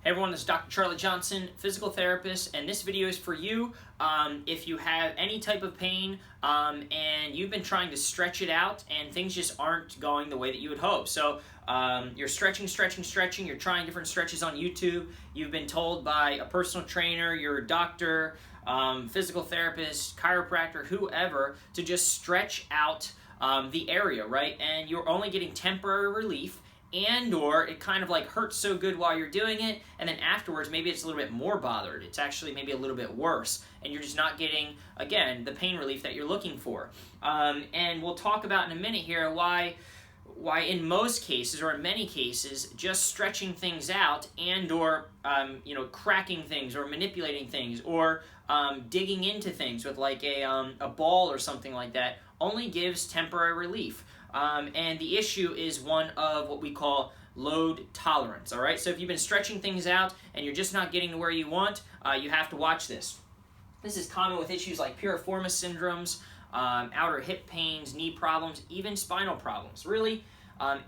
Hey everyone, this is Dr. Charlie Johnson, physical therapist, and this video is for you if you have any type of pain and you've been trying to stretch it out and things just aren't going the way that you would hope. So you're stretching, you're trying different stretches on YouTube, you've been told by a personal trainer, your doctor, physical therapist, chiropractor, whoever, to just stretch out the area, right? And you're only getting temporary relief, and or it kind of like hurts so good while you're doing it, and then afterwards maybe it's a little bit more bothered. It's actually maybe a little bit worse, and you're just not getting, again, the pain relief that you're looking for. And we'll talk about in a minute here why in most cases, or in many cases, just stretching things out and or cracking things or manipulating things or digging into things with like a ball or something like that only gives temporary relief. And the issue is one of what we call load tolerance, all right? So if you've been stretching things out and you're just not getting to where you want, you have to watch this. This is common with issues like piriformis syndromes, outer hip pains, knee problems, even spinal problems. Really,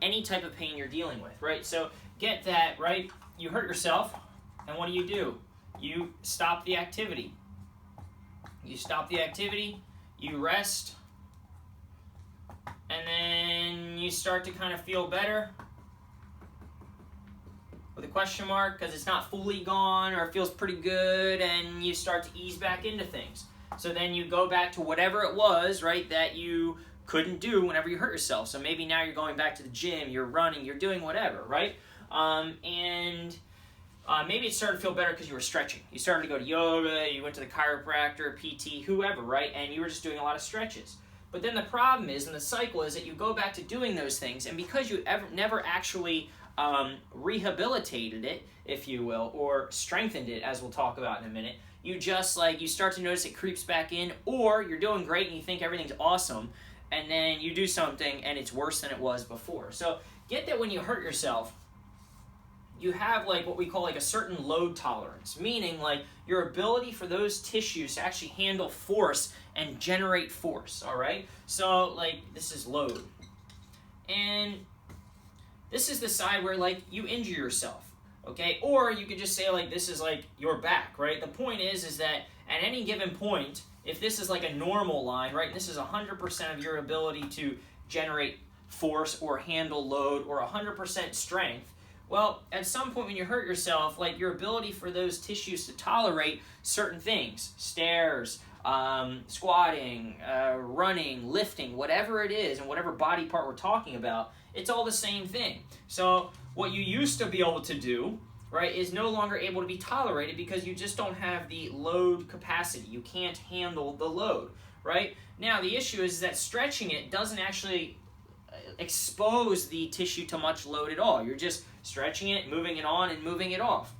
any type of pain you're dealing with, right? So get that, right? You hurt yourself, and what do? You stop the activity. You stop the activity, you rest, and then you start to kind of feel better with a question mark because it's not fully gone or it feels pretty good, and you start to ease back into things. So then you go back to whatever it was, right, that you couldn't do whenever you hurt yourself. So maybe now you're going back to the gym, you're running, you're doing whatever, right? Maybe it started to feel better because you were stretching. You started to go to yoga, you went to the chiropractor, PT, whoever, right? And you were just doing a lot of stretches. But then the problem is, and the cycle is, that you go back to doing those things, and because you never actually rehabilitated it, if you will, or strengthened it, as we'll talk about in a minute, you just you start to notice it creeps back in, or you're doing great and you think everything's awesome, and then you do something and it's worse than it was before. So get that when you hurt yourself, you have what we call a certain load tolerance, meaning your ability for those tissues to actually handle force and generate force, all right? So this is load. And this is the side where you injure yourself, okay? Or you could just say this is your back, right? The point is that at any given point, if this is a normal line, right, and this is 100% of your ability to generate force or handle load or 100% strength, well, at some point when you hurt yourself, your ability for those tissues to tolerate certain things, stairs, squatting, running, lifting, whatever it is, and whatever body part we're talking about, it's all the same thing. So what you used to be able to do, right, is no longer able to be tolerated because you just don't have the load capacity. You can't handle the load, right? Now, the issue is that stretching it doesn't actually expose the tissue to much load at all. You're just stretching it, moving it on, and moving it off.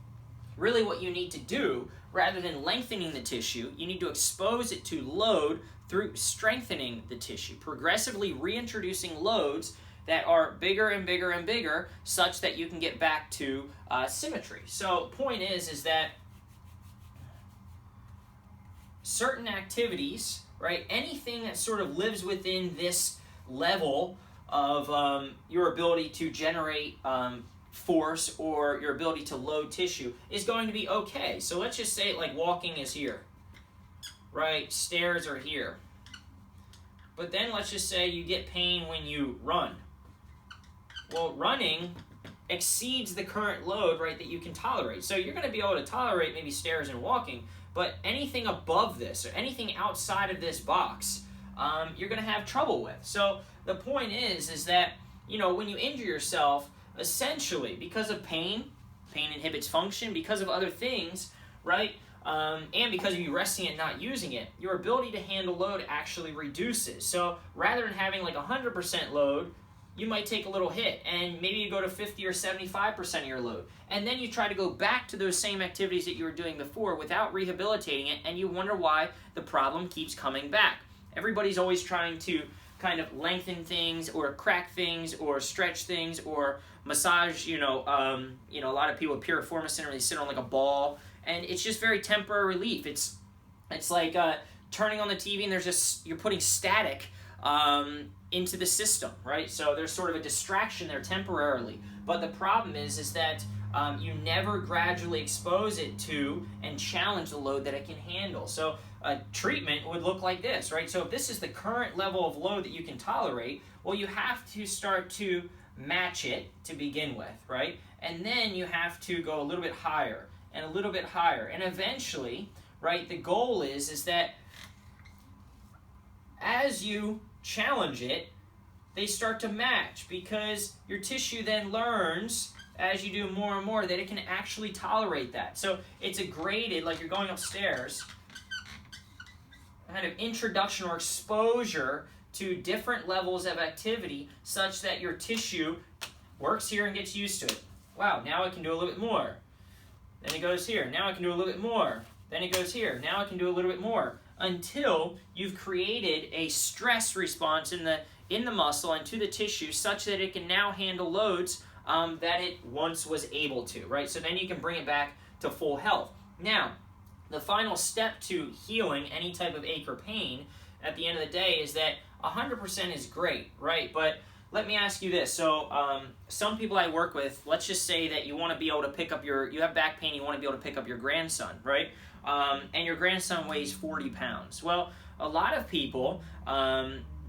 Really what you need to do, rather than lengthening the tissue, you need to expose it to load through strengthening the tissue, progressively reintroducing loads that are bigger and bigger and bigger such that you can get back to symmetry. So point is that certain activities, right, anything that sort of lives within this level of your ability to generate force or your ability to load tissue is going to be okay. So let's just say walking is here, right? Stairs are here. But then let's just say you get pain when you run. Well, running exceeds the current load, right, that you can tolerate. So you're going to be able to tolerate maybe stairs and walking, but anything above this or anything outside of this box, you're going to have trouble with. So the point is that, when you injure yourself, essentially, because of pain inhibits function, because of other things, right, and because of you resting and not using it, your ability to handle load actually reduces. So rather than having 100% load, you might take a little hit, and maybe you go to 50 or 75% of your load. And then you try to go back to those same activities that you were doing before without rehabilitating it, and you wonder why the problem keeps coming back. Everybody's always trying to kind of lengthen things or crack things or stretch things or massage, a lot of people with piriformis syndrome, they sit on a ball, and it's just very temporary relief. It's like turning on the TV and you're putting static into the system, right? So there's sort of a distraction there temporarily. But the problem is that you never gradually expose it to and challenge the load that it can handle. So a treatment would look like this, right? So if this is the current level of load that you can tolerate, well, you have to start to match it to begin with, right? And then you have to go a little bit higher and a little bit higher. And eventually, right, the goal is that as you challenge it, they start to match, because your tissue then learns as you do more and more that it can actually tolerate that. So it's a graded, like you're going upstairs, kind of introduction or exposure to different levels of activity such that your tissue works here and gets used to it. Wow, now I can do a little bit more. Then it goes here. Now I can do a little bit more. Then it goes here. Now I can do a little bit more, until you've created a stress response in the muscle and to the tissue such that it can now handle loads that it once was able to, right? So then you can bring it back to full health. Now, the final step to healing any type of ache or pain at the end of the day is that 100% is great, right? But let me ask you this. So some people I work with, let's just say that you want to be able to pick up you have back pain, you want to be able to pick up your grandson, right? And your grandson weighs 40 pounds. Well, a lot of people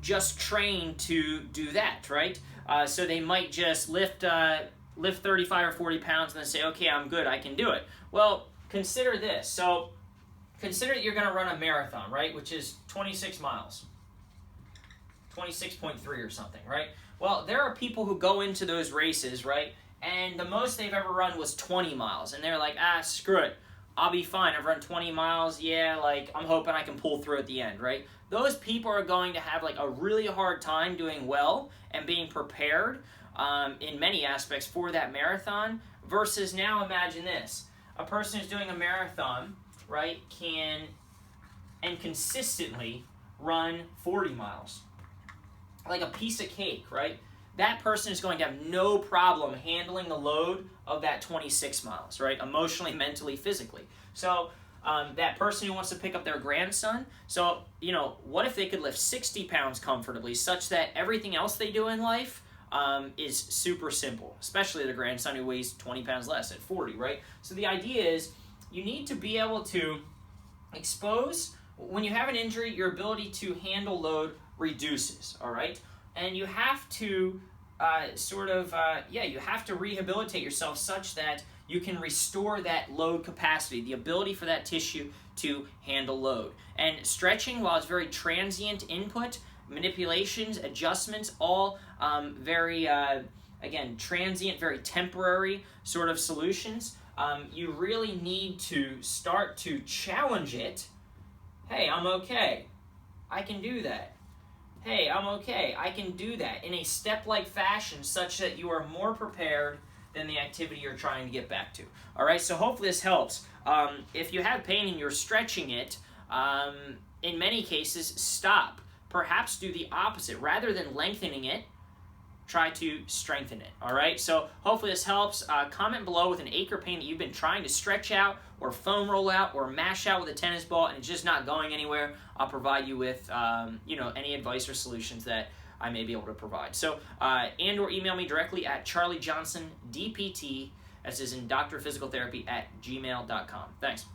just train to do that, right? So they might just lift 35 or 40 pounds and then say, okay, I'm good, I can do it. Well, consider this. So consider that you're going to run a marathon, right, which is 26 miles, 26.3 or something, right? Well, there are people who go into those races, right, and the most they've ever run was 20 miles, and they're like, screw it, I'll be fine, I've run 20 miles, yeah, like, I'm hoping I can pull through at the end, right? Those people are going to have, like, a really hard time doing well and being prepared in many aspects for that marathon, versus now imagine this. A person who's doing a marathon, right, can and consistently run 40 miles. Like a piece of cake, right? That person is going to have no problem handling the load of that 26 miles, right? Emotionally, mentally, physically. So that person who wants to pick up their grandson, so, what if they could lift 60 pounds comfortably such that everything else they do in life is super simple, especially the grandson who weighs 20 pounds less at 40, right? So the idea is you need to be able to expose, when you have an injury, your ability to handle load reduces, all right? And you have to you have to rehabilitate yourself such that you can restore that load capacity, the ability for that tissue to handle load. And stretching, while it's very transient input, manipulations, adjustments, all very, again, transient, very temporary sort of solutions, you really need to start to challenge it. Hey, I'm okay. I can do that. Hey, I'm okay. I can do that in a step-like fashion such that you are more prepared than the activity you're trying to get back to. All right, so hopefully this helps. If you have pain and you're stretching it, in many cases, stop. Perhaps do the opposite. Rather than lengthening it, try to strengthen it, all right? So hopefully this helps. Comment below with an ache or pain that you've been trying to stretch out or foam roll out or mash out with a tennis ball and it's just not going anywhere. I'll provide you with, any advice or solutions that I may be able to provide. So, and or email me directly at charliejohnsondpt, as is in Dr. Physical Therapy, @gmail.com. Thanks.